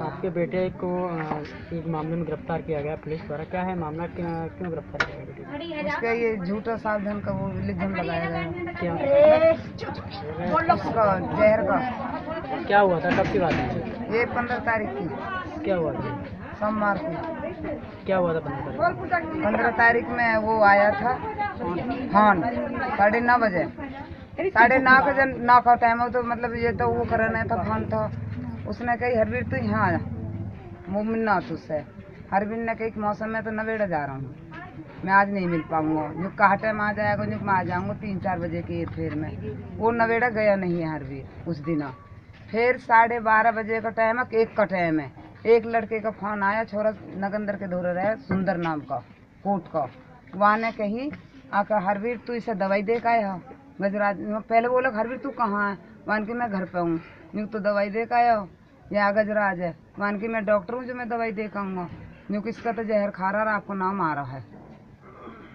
आपके बेटे को एक मामले में गिरफ्तार किया गया पुलिस द्वारा, क्या है मामला, क्यों गिरफ्तार किया गया बेटे को? उसका ये झूठा सावधान का वो विलिजन लगाया गया। क्या उसका जहर का। क्या हुआ था, कब की बात है ये 15 तारीख की। क्या हुआ था? सोमवार की। क्या हुआ था 15 तारीख में वो आया था फोन 9:30 बजे। 9:30 का टाइम हो तो मतलब ये तो वो करना था फोन था। उसने कही हरवीर तू यहाँ आया, वो मिलना तुझसे। हरवीर ने कही मौसम में तो नवेड़ा जा रहा हूँ, मैं आज नहीं मिल पाऊंगा। जो कहा टाइम आ जाएगा जो मैं आ जाऊंगा 3-4 बजे की फेर में। वो नवेड़ा गया नहीं है हरवीर उस दिन। फिर 12:30 बजे का टाइम है, 1 का टाइम है। एक लड़के का फोन आया, छोरा नगंदर के धोरे रहे, सुंदर नाम का, कोट का। वहाँ ने कही आका हरवीर तू इसे दवाई दे का आया गजराज। पहले बोला हरवीर तू कहाँ है, वन की मैं घर पे हूँ। न्यू तो दवाई दे का आया या गजराज है, वन की मैं डॉक्टर हूँ जो मैं दवाई दे कहूँगा। न्यू किसका तो जहर खा रहा, आपको नाम आ रहा है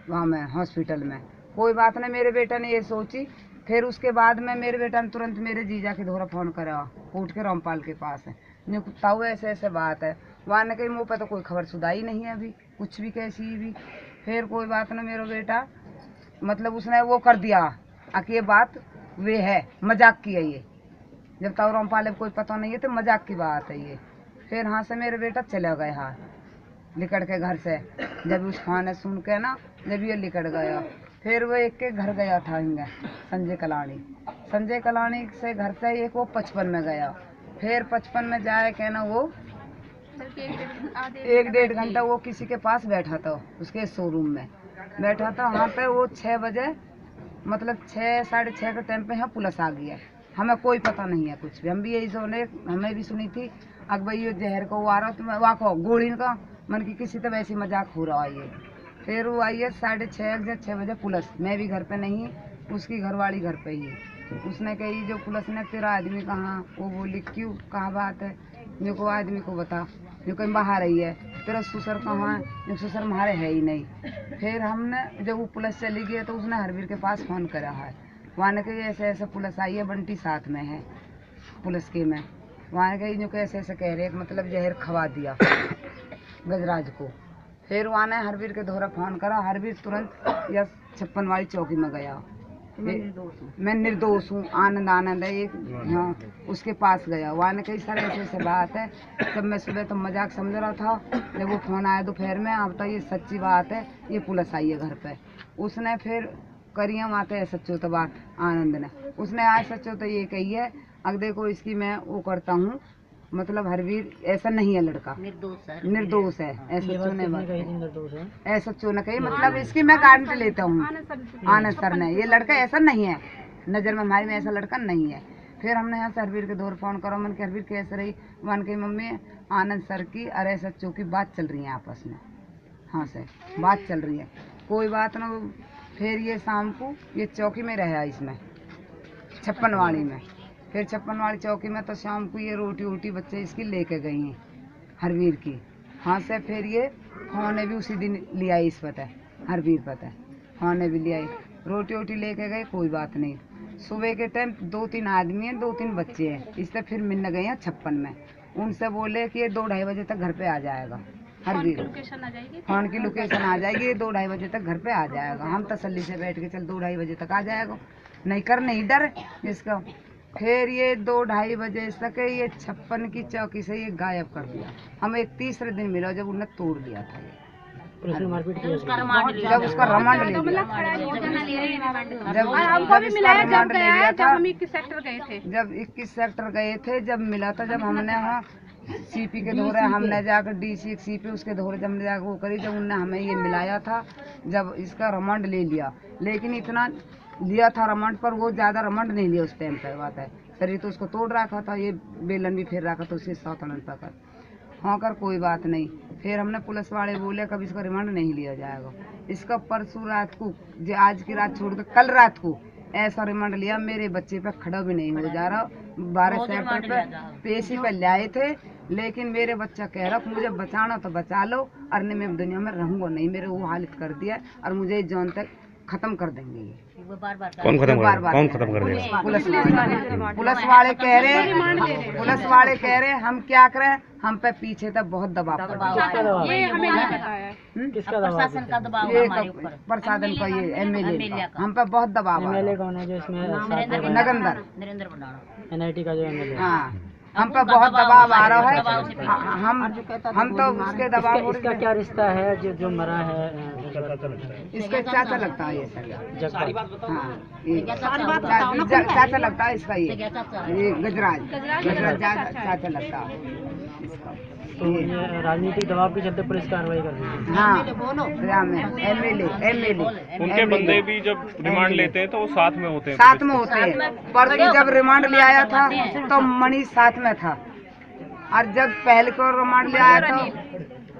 वहाँ में हॉस्पिटल में। कोई बात नहीं, मेरे बेटा ने ये सोची। फिर उसके बाद में मेरे बेटा ने तुरंत मेरे जीजा के धोरा फोन करा, कोट के रामपाल के पास है। न्यू ताऊ ऐसे ऐसे बात है। वहाँ ने कही मुँह पर तो कोई खबर सुधाई नहीं है अभी, कुछ भी कैसी भी। फिर कोई बात नहीं, मेरा बेटा मतलब उसने वो कर दिया आके ये बात वे है, मजाक की है ये। जब ताऊ रामपाल कोई पता नहीं है तो मजाक की बात है ये। फिर हाँ से मेरे बेटा चला गया हाँ लिकड़ के घर से। जब उस खाने सुन के ना, जब ये लिकड़ गया, फिर वो एक के घर गया था हिंगे संजय कलानी से घर से एक वो 55 में गया। फिर 55 में जाए के ना वो 1-1.5 घंटा वो किसी के पास बैठा था, उसके शोरूम में बैठा था। वहाँ पे वो 6 बजे मतलब 6-6:30 के टाइम पे यहाँ पुलिस आ गई है। हमें कोई पता नहीं है कुछ भी, हम भी यही सोने, हमें भी सुनी थी अक भाई ये जहर को वो आ रहा तो वाको गोली का मन की किसी तो वैसी मजाक हो रहा है ये। फिर वो आई है 6:30 बजे पुलिस, मैं भी घर पे नहीं, उसकी घरवाली घर पे ही। उसने कही जो पुलिस ने तेरा आदमी कहाँ, वो बोली क्यों कहाँ बात है, जो को आदमी को बता, जो कहीं बाहर आई है। तेरा ससुर कहाँ है, जो ससुर हमारे है ही नहीं। फिर हमने जब वो पुलिस चली गई तो उसने हरवीर के पास फोन करा है। वहाँ ने कही ऐसे ऐसे पुलिस आई है, बंटी साथ में है पुलिस के में। वहाँ कही जो ऐसे ऐसे कह रहे मतलब जहर खवा दिया गजराज को। फिर वहाँ ने हरवीर के धोरा फोन करा, हरवीर तुरंत या 56 वाली चौकी में गया। मैं निर्दोष हूँ, आनंद है एक, हाँ उसके पास गया। वहाँ ने कही सर ऐसे ऐसे बात है। जब मैं सुबह तो मजाक समझ रहा था, जब वो फोन आया दोपहर में, अब तो ये सच्ची बात है, ये पुलिस आई है घर पे। उसने फिर करिए माते है सच्चो तो बात आनंद ने, उसने आज सच्चो तो ये कही है अगर देखो इसकी मैं वो करता हूँ, मतलब हरवीर ऐसा नहीं है, लड़का निर्दोष है ऐसा चो ने कही, मतलब इसकी मैं गारंटी लेता हूँ आनंद सर ने, ये लड़का ऐसा नहीं है, नजर में हमारी में ऐसा लड़का नहीं है। फिर हमने यहाँ से हरवीर के दौर फोन करा, मन के हरवीर कैसे रही, मान के मम्मी आनंद सर की अरे सच्चो की बात चल रही है आपस में, हाँ सर बात चल रही है, कोई बात ना। फिर ये शाम को ये चौकी में रहा इसमें 56 वाली में। फिर 56 वाली चौकी में तो शाम को ये रोटी वोटी बच्चे इसकी लेके गई हैं हरवीर की, हाँ से। फिर ये खाने भी उसी दिन ले आई, इस पता हरवीर पता खाने भी ले आई, रोटी वोटी लेके गए, कोई बात नहीं। सुबह के टाइम 2-3 आदमी हैं, 2-3 बच्चे हैं, इससे फिर मिलने गए हैं 56 में। उनसे बोले कि ये 2-2:30 बजे तक घर पे आ जाएगा हरवीर, फोन की लोकेशन आ जाएगी, 2-2:30 बजे तक घर पे आ जाएगा। हम तसल्ली से बैठ के चल 2-2:30 बजे तक आ जाएगा, नहीं कर नहीं डर इसका। फिर ये 2-2:30 बजे तक ये 56 की चौकी से ये गायब कर दिया। हमें एक तीसरे दिन मिला जब उन्हें तोड़ दिया था ये, जब उसका रमांड ले लिया, जब इसका रमांड ले लिया था, जब 21 सेक्टर गए थे, जब मिला था, जब हमने वहाँ सीपी के धोरे हमने जाकर DC सीपी उसके धोरे जब हमने जाकर वो करी, जब उनने हमें ये मिलाया था, जब इसका रमांड ले लिया। लेकिन इतना लिया था रमांड पर, वो ज़्यादा रमांड नहीं लिया उस टाइम पर, बात है शरीर तो उसको तोड़ रखा था, ये बेलन भी फिर रखा था उसके साथ अनंत पकड़ हाँ कर, कोई बात नहीं। फिर हमने पुलिस वाले बोले कभी इसका रिमांड नहीं लिया जाएगा। इसका परसों रात को, आज की रात छोड़ कर कल रात को ऐसा रिमांड लिया, मेरे बच्चे पे खड़ा भी नहीं हो जा रहा। 12 सेक्टर पे पेशी पे लाए थे, लेकिन मेरे बच्चा कह रहा मुझे बचाना तो बचा लो, और नहीं मैं दुनिया में रहूँगा नहीं, मेरे वो हालत कर दिया और मुझे जान तक ख़त्म कर देंगे ये। कौन खत्म कर रहा है? कौन खत्म कर रहा है? पुलिस वाले कह रहे हम क्या करें, हम पे पीछे तक बहुत दबाव पड़ रहा किसका दबाव? ये हमें नहीं पता है। किसका दबाव? प्रशासन का दबाव है। हमारे ऊपर। प्रशासन का, ये एमएलए का हम पे बहुत दबाव आ रहा एमएलए है। कौन है जो इसमें नरेंद्र एनआईटी का जो एमएलए? हाँ, हम पे बहुत दबाव आ रहा है। हम तो उसके दबाव। इसका क्या रिश्ता है जो मरा है? इसके चाचा लगता है ये सर। जगपाल। हाँ, ये चाचा लगता है इसका, ये गजराज चाचा लगता है इसका। तो ये राजनीतिक दबाव के चलते पुलिस कार्रवाई कर रही है। हाँ, एमएलए उनके बंदे भी जब रिमांड लेते हैं तो वो साथ में होते हैं। साथ में होते हैं। परसों जब रिमांड ले आया था तो मनीष साथ में था, और जब पहले को रिमांड ले आया था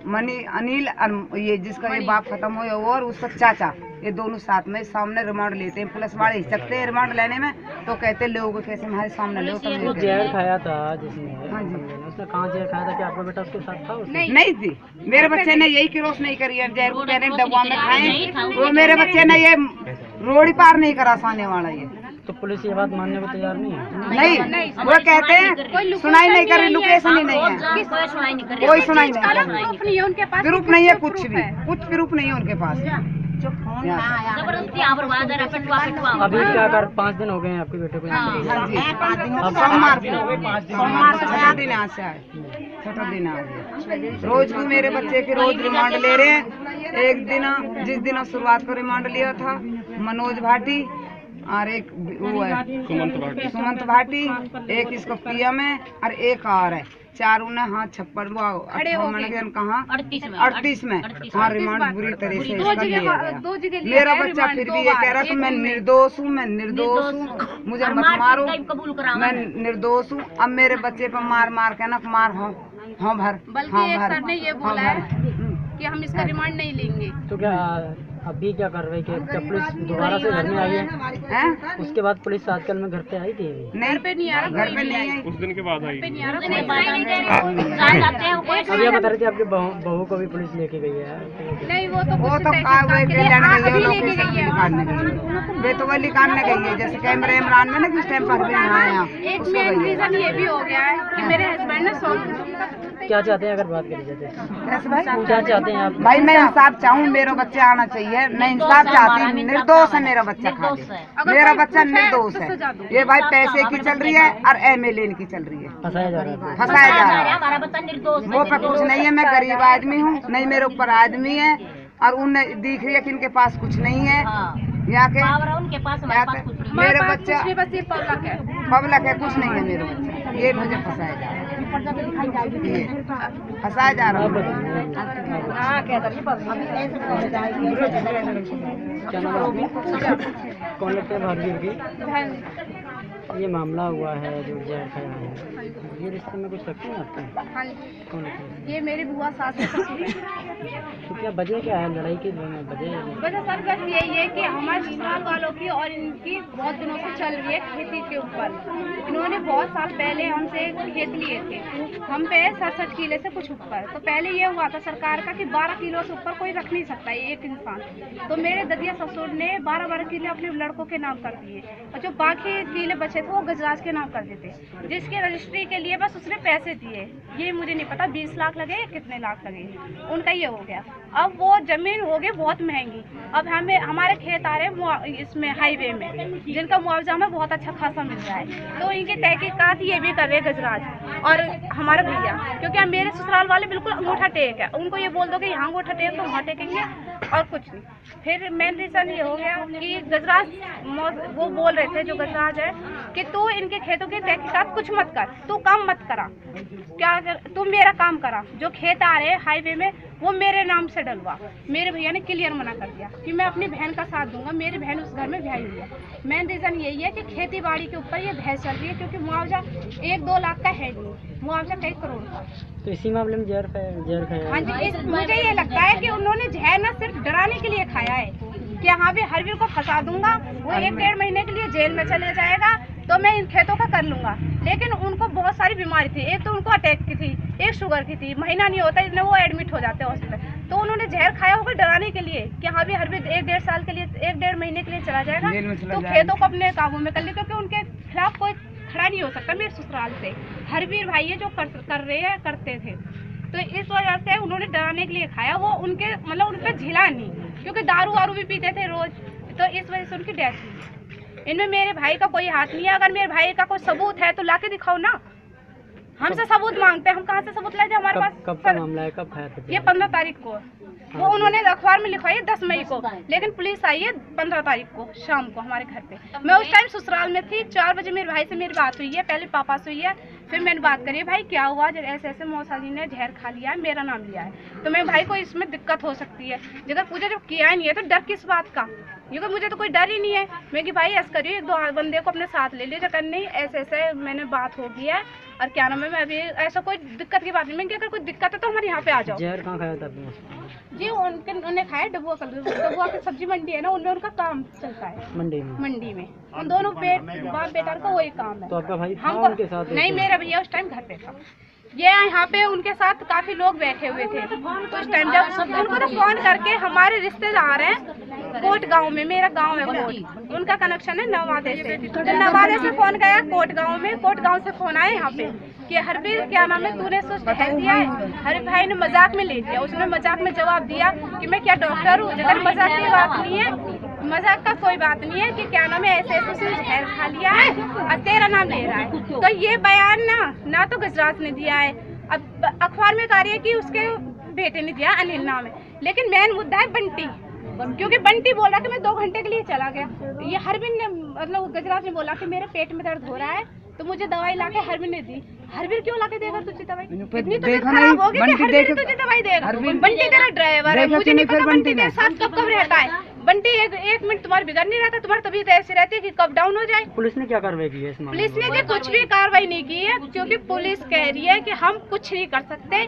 मनी अनिल और ये जिसका ये बाप खत्म हुआ वो और उसका चाचा, ये दोनों साथ में सामने रिमांड लेते हैं। पुलिस वाले हिचकते हैं रिमांड लेने में, तो कहते लोगों कैसे हमारे सामने लो। वो जहर खाया था जिसने, हाँ जी। उसने कहाँ जहर खाया था? क्या आपका बेटा उसके साथ था? नहीं थी, मेरे बच्चे ने यही क्रोस नहीं करी है, जहर को कह रहे डब्बा में खाए, वो मेरे बच्चे ने ये रोड पार नहीं करा सामने वाला ये। तो पुलिस ये बात मानने को तैयार नहीं है? नहीं, वो कहते हैं सुनाई नहीं कर रही, लोकेशन ही नहीं है, कोई सुनाई नहीं कर रही, उनके पास प्रूफ नहीं है, कुछ भी कुछ प्रूफ नहीं है उनके पास। जबरदस्ती आबरवाद है, पिटवा अभी क्या कर 5 दिन हो गए हैं आपके बेटे को? हाँ जी, सोमवार से 6 दिन यहाँ से आए, 6 दिन आ गए। रोज को मेरे बच्चे के रोज रिमांड ले रहे हैं। एक दिन जिस दिन शुरुआत को रिमांड लिया था मनोज भाटी, और एक वो है सुमंत भाटी, एक इसको पीएम है और एक और है। चारों ने हाथ छप्पर कहा 38 में हाँ रिमांड बुरी तरह से इसका लिया गया। मेरा बच्चा फिर भी ये कह रहा कि मैं निर्दोष हूँ, मैं निर्दोष हूँ, मुझे मत मारो, मैं निर्दोष हूँ। अब मेरे बच्चे पर मार के ना मार हाँ भर, बल्कि एक सर ने ये बोला है कि हम इसका रिमांड नहीं लेंगे। तो क्या अभी क्या कार्रवाई की? क्या पुलिस दोबारा से घर में आई है? उसके बाद पुलिस आजकल में घर पे आई थी? नहीं, पे नहीं आ रहा, घर पे नहीं आई। उस दिन के बाद आई। अभी आप बता रहे थे आपके बहू को भी पुलिस लेके गई है? नहीं, वो तो बेतवली काटने गई है, जैसे कैमरे इमरान में ना किस टाइम पर भी आया। एक मेन रीजन ये भी हो गया है कि मेरे हस्बैंड ने 100। क्या चाहते हैं अगर बात करी जाए? भाई क्या चाहते हैं आप? भाई मैं इंसाफ चाहूँ, मेरा बच्चा आना चाहिए, मैं इंसाफ चाहती हूँ। निर्दोष है मेरा बच्चा, खाली मेरा बच्चा निर्दोष है। ये भाई पैसे की चल रही है और एमएलए की चल रही है, फंसाया जा रहा है। फंसाया जा रहा है। वो पर कुछ नहीं है, मैं गरीब आदमी हूँ, नहीं मेरे ऊपर आदमी है, और उन्हें दिख रही है कि इनके पास कुछ नहीं है। यहाँ के उनके पास मेरे बच्चा बस ये पब्लिक है, कुछ नहीं है मेरा बच्चा। ये मुझे फंसाया जा रहा है, फंसाया जा रहा है। कौन लगता है भाभी होगी? ये मामला हुआ है जो जहर खाया है, ये रिश्ते में कुछ सकते हैं आपके? कौन लगता है? ये मेरी बुआ सास है। तो क्या वजह क्या है लड़ाई की? वजह सर बस यही है कि हमारे ससुराल वालों की और इनकी बहुत दिनों से चल रही है खेती के ऊपर। इन्होंने बहुत साल पहले हमसे खेत लिए थे, हम पे 67 किलो से कुछ ऊपर। तो पहले ये हुआ था सरकार का कि 12 किलो से ऊपर कोई रख नहीं सकता है एक इंसान। तो मेरे ददिया ससुर ने 12 किलो अपने लड़कों के नाम कर दिए, और जो बाकी किले बचे थे वो गजराज के नाम कर देते, जिसके रजिस्ट्री के लिए बस उसने पैसे दिए। ये मुझे नहीं पता 20 लाख लगे या कितने लाख लगे, उनका ये हो गया। अब वो जमीन हो गई बहुत महंगी। अब हमें हमारे खेत आ रहे इसमें हाईवे में, जिनका मुआवजा हमें बहुत अच्छा खासा मिल रहा है। तो इनकी तहकीकात ये भी कर रहे हैं गजराज और हमारे भैया, क्योंकि अब मेरे ससुराल वाले बिल्कुल अंगूठा टेक है। उनको ये बोल दो कि यहाँ अंगूठा टेक तो वहाँ टेकेंगे और कुछ नहीं। फिर मेन रीज़न ये हो गया कि गजराज वो बोल रहे थे जो गजराज है कि तू इनके खेतों की तहकीकात कुछ मत कर, तू काम मत करा, क्या तू मेरा काम करा। जो खेत आ रहे हैं हाईवे में वो मेरे नाम से डलवा। मेरे भैया ने क्लियर मना कर दिया कि मैं अपनी बहन का साथ दूंगा, मेरी बहन उस घर में ब्याही हुई है। मेन रीज़न यही है कि खेती बाड़ी के ऊपर ये बहस चल रही है, क्योंकि मुआवजा 1-2 लाख का है नहीं, मुआवजा कई करोड़ का। तो इसी मामले में जहर खाया? हाँ जी, मुझे ये लगता है कि उन्होंने जहर ना सिर्फ डराने के लिए खाया है कि हाँ भी हरवीर को फंसा दूंगा, वो 1-1.5 महीने के लिए जेल में चले जाएगा, तो मैं इन खेतों का कर लूँगा। लेकिन उनको बहुत सारी बीमारी थी, एक तो उनको अटैक की थी, एक शुगर की थी, महीना नहीं होता इसलिए वो एडमिट हो जाते हैं हॉस्पिटल। तो उन्होंने जहर खाया होगा डराने के लिए कि हाँ भी हर भी 1-1.5 साल के लिए 1-1.5 महीने के लिए चला जाएगा, तो खेतों को अपने काबू में कर लिया, क्योंकि उनके खिलाफ कोई खड़ा नहीं हो सकता मेरे ससुराल से। हरवीर भाई है जो कर रहे हैं, करते थे, तो इस वजह से उन्होंने डराने के लिए खाया। वो उनके मतलब उन पर झिला नहीं, क्योंकि दारू वारू भी पीते थे रोज, तो इस वजह से उनकी डेथ हुई। इनमें मेरे भाई का कोई हाथ नहीं है। अगर मेरे भाई का कोई सबूत है तो लाके दिखाओ ना, हमसे सबूत मांगते हैं, हम कहाँ से सबूत लाए? हमारे पास कब का मामला है, कब खाया था? ये 15 तारीख को वो उन्होंने अखबार में लिखवाई है 10 मई को, लेकिन पुलिस आई है 15 तारीख को शाम को हमारे घर पे। मैं उस टाइम ससुराल में थी। 4 बजे मेरे भाई से मेरी बात हुई है, पहले पापा से हुई है, फिर मैंने बात करी, भाई क्या हुआ? जब ऐसे ऐसे मौसा जी ने जहर खा लिया है, मेरा नाम लिया है, तो मेरे भाई को इसमें दिक्कत हो सकती है। जब मुझे जब किया ही नहीं है तो डर किस बात का? क्योंकि मुझे तो कोई डर ही नहीं है। मैं कि भाई ऐसा करिए, 2 बंदे को अपने साथ ले लीजिए, कर नहीं ऐसे ऐसे मैंने बात हो गई है और क्या नाम है, मैं अभी ऐसा कोई दिक्कत की बात नहीं। मैं अगर कोई दिक्कत है तो हमारे यहाँ पे आ जाओ। जहर कहाँ खाया था आपने? जी उन्होंने खाया डबुआ की सब्जी मंडी है ना, उनमें उनका काम चलता है मंडी में उन दोनों बाप बेटा का वही काम है। तो आपका भाई था हमको उनके साथ? नहीं, मेरा भैया उस टाइम घर पे था। ये यहाँ पे उनके साथ काफी लोग बैठे हुए थे तो उस टाइम जब उनको तो फोन करके हमारे रिश्तेदार हैं कोट गांव में, मेरा गांव है कोट, उनका कनेक्शन है नवादे से, तो नवादे से फोन गया कोट गांव में, कोट गांव से फोन आया यहाँ पे कि हरबीर क्या नाम है तूने सोच कह दिया है। हर भाई ने मजाक में ले लिया, उसने मजाक में जवाब दिया कि मैं क्या डॉक्टर हूँ? जगह मजाक की बात नहीं है, मजाक का कोई बात नहीं है कि क्या नाम है ऐसे ऐसे उसने जहर खा लिया है और तेरा नाम ले रहा है। तो ये बयान ना तो गजरात ने दिया है, अब अखबार में कार्य की उसके बेटे ने दिया, अनिल नाम है, लेकिन मेन मुद्दा है बंटी, क्योंकि बंटी बोला कि मैं 2 घंटे के लिए चला गया। ये हरबिन ने मतलब गजरात ने बोला कि मेरे पेट में दर्द हो रहा है तो मुझे दवाई लाके हरबिन ने दी। हरबीर क्यों लाके देगा तुझे दवाई? इतनी तो खराब होगी कि हरबीर तुझे दवाई देगा? बंटी तेरा ड्राइवर है, मुझे नहीं पता बंटी तेरे साथ कब कब रहता है। बंटी एक मिनट तुम्हारी बिगड़ नहीं रहता, तुम्हारी तबीयत ऐसी रहती है कि कब डाउन हो जाए। पुलिस ने क्या कार्रवाई की है इस मामले में? पुलिस ने कुछ भी कार्रवाई नहीं की है, क्योंकि पुलिस कह रही है कि हम कुछ नहीं कर सकते,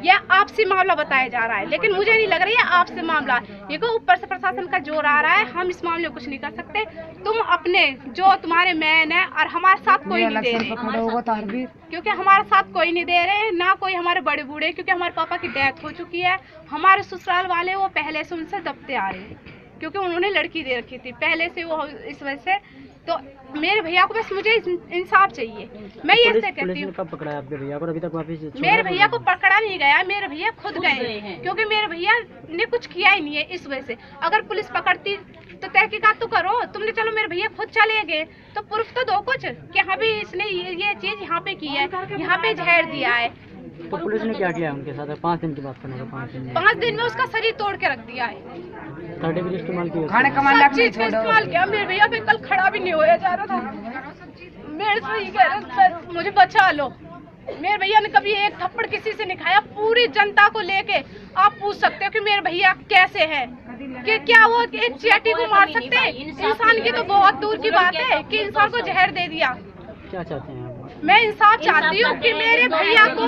यह आपसी मामला बताया जा रहा है, लेकिन मुझे नहीं लग रही है आपसी मामला। देखो ऊपर से प्रशासन का जोर आ रहा है, हम इस मामले में कुछ नहीं कर सकते। तुम अपने जो तुम्हारे मैन है और हमारे साथ कोई नहीं दे रहे, क्योंकि हमारे साथ कोई नहीं दे रहे, ना कोई हमारे बड़े बूढ़े, क्योंकि हमारे पापा की डेथ हो चुकी है। हमारे ससुराल वाले वो पहले से उनसे दबते आ रहे हैं, क्योंकि उन्होंने लड़की दे रखी थी पहले से वो, इस वजह से। तो मेरे भैया को बस मुझे इंसाफ चाहिए। मैं ये कहती हूँ। कब पकड़ा है आपके भैया को? अभी तक वापस मेरे भैया को पकड़ा नहीं गया, मेरे भैया खुद गए, क्योंकि मेरे भैया ने कुछ किया ही नहीं है इस वजह से। अगर पुलिस पकड़ती तो तहकीकात तो करो, तुमने चलो मेरे भैया खुद चले गए तो प्रूफ तो दो कुछ कि हाँ भी इसने ये चीज यहाँ पे की है, यहाँ पे जहर दिया है। तो पुलिस ने क्या किया उनके साथ? 5 दिन की बात करने का, 5 दिन में उसका शरीर तोड़ के रख दिया है, सर्टिफिकेट इस्तेमाल किया, खाने का चीज का इस्तेमाल किया। मेरे भैया भी कल खड़ा भी नहीं होया जा रहा था, मेरे से ही कह रहे मुझे बचा लो। मेरे भैया ने कभी एक थप्पड़ किसी से नहीं खाया। पूरी जनता को लेके आप पूछ सकते हो कि मेरे भैया कैसे हैं, कि क्या वो एक चींटी को मार सकते हैं? इंसान की तो बहुत दूर की बात है कि इंसान को जहर दे दिया। क्या चाहते हैं आप? मैं इंसाफ चाहती हूँ कि मेरे भैया को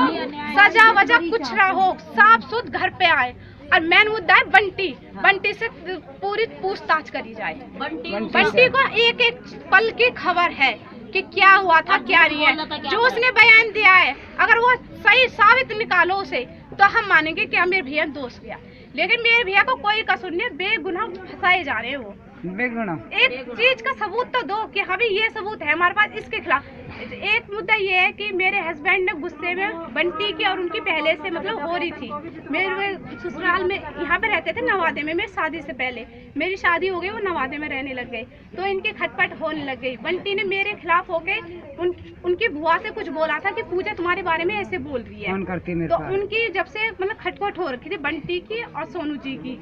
सजा वजह कुछ ना हो, साफ सुध घर पे आए। और मेन मुद्दा है बंटी से पूरी पूछताछ करी जाए। बंटी को एक एक पल की खबर है कि क्या हुआ था क्या नहीं है। जो उसने बयान दिया है अगर वो सही साबित निकालो उसे तो हम मानेंगे कि मेरे भैया ने दोष किया, लेकिन मेरे भैया को कोई कसूर नहीं, बेगुनाह फंसाए जा रहे हैं वो। एक चीज का सबूत तो दो कि हाँ भी ये सबूत है हमारे पास इसके खिलाफ। एक मुद्दा ये है कि मेरे हस्बैंड ने गुस्से में बंटी की और उनकी पहले से मतलब हो रही थी। मेरे ससुराल में यहाँ पे रहते थे नवादे में, मेरी शादी से पहले मेरी शादी हो गई, वो नवादे में रहने लग गए, तो इनकी खटपट होने लग गई। बंटी ने मेरे खिलाफ होके उनकी बुआ से कुछ बोला था कि पूजा तुम्हारे बारे में ऐसे बोल रही है। तो उनकी जब से मतलब खटपट हो रखी थी बंटी की और सोनू जी की,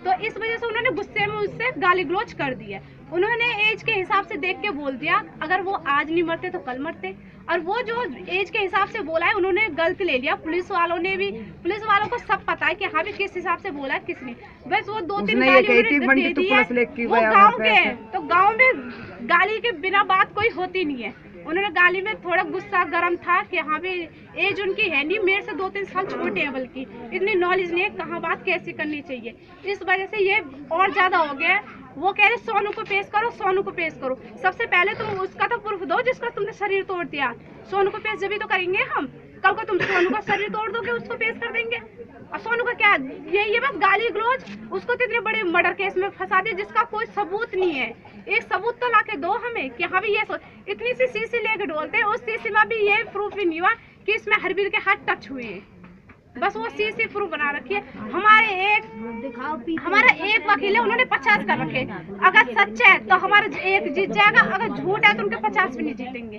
तो इस वजह से उन्होंने गुस्से में उससे गाली गलौज कर दिया। उन्होंने एज के हिसाब से देख के बोल दिया अगर वो आज नहीं मरते तो कल मरते, और वो जो एज के हिसाब से बोला है उन्होंने गलत ले लिया। पुलिस वालों ने भी, पुलिस वालों को सब पता है कि हाँ भी किस हिसाब से बोला है किसने। बस वो 2-3 गाली दे दी है, वो गाँव के हैं तो गाँव में गाली के बिना बात कोई होती नहीं है। उन्होंने गाली में थोड़ा गुस्सा गर्म था कि हाँ भी एज उनकी है नहीं, मेरे से 2-3 साल छोटे हैं, बल्कि इतनी नॉलेज नहीं है कहाँ बात कैसे करनी चाहिए। इस वजह से ये और ज्यादा हो गया है। वो कह रहे सोनू को पेश करो, सोनू को पेश करो। सबसे पहले तुम उसका तो प्रूफ दो जिसका तुमने शरीर तोड़ दिया। सोनू को पेश जब तो करेंगे हम। कल को तुम सोनू का शरीर तोड़ दोगे, उसको पेश कर देंगे। और सोनू का क्या ये बस गाली गलौज, उसको तो इतने बड़े मर्डर केस में फंसा दिया जिसका कोई सबूत नहीं है। एक सबूत तो लाके दो हमें कि हाँ भी ये इतनी सी सीसी लेके डोलते हैं, उस सीसी में भी ये प्रूफ भी नहीं हुआ कि इसमें हरबीर के हाथ टच हुए हैं। बस वो सीसी प्रूफ बना रखी है। हमारा एक वकील है, उन्होंने 50 कर रखे। अगर सच है तो हमारा एक जीत जाएगा, अगर झूठ है तो उनके 50 भी नहीं जीतेंगे।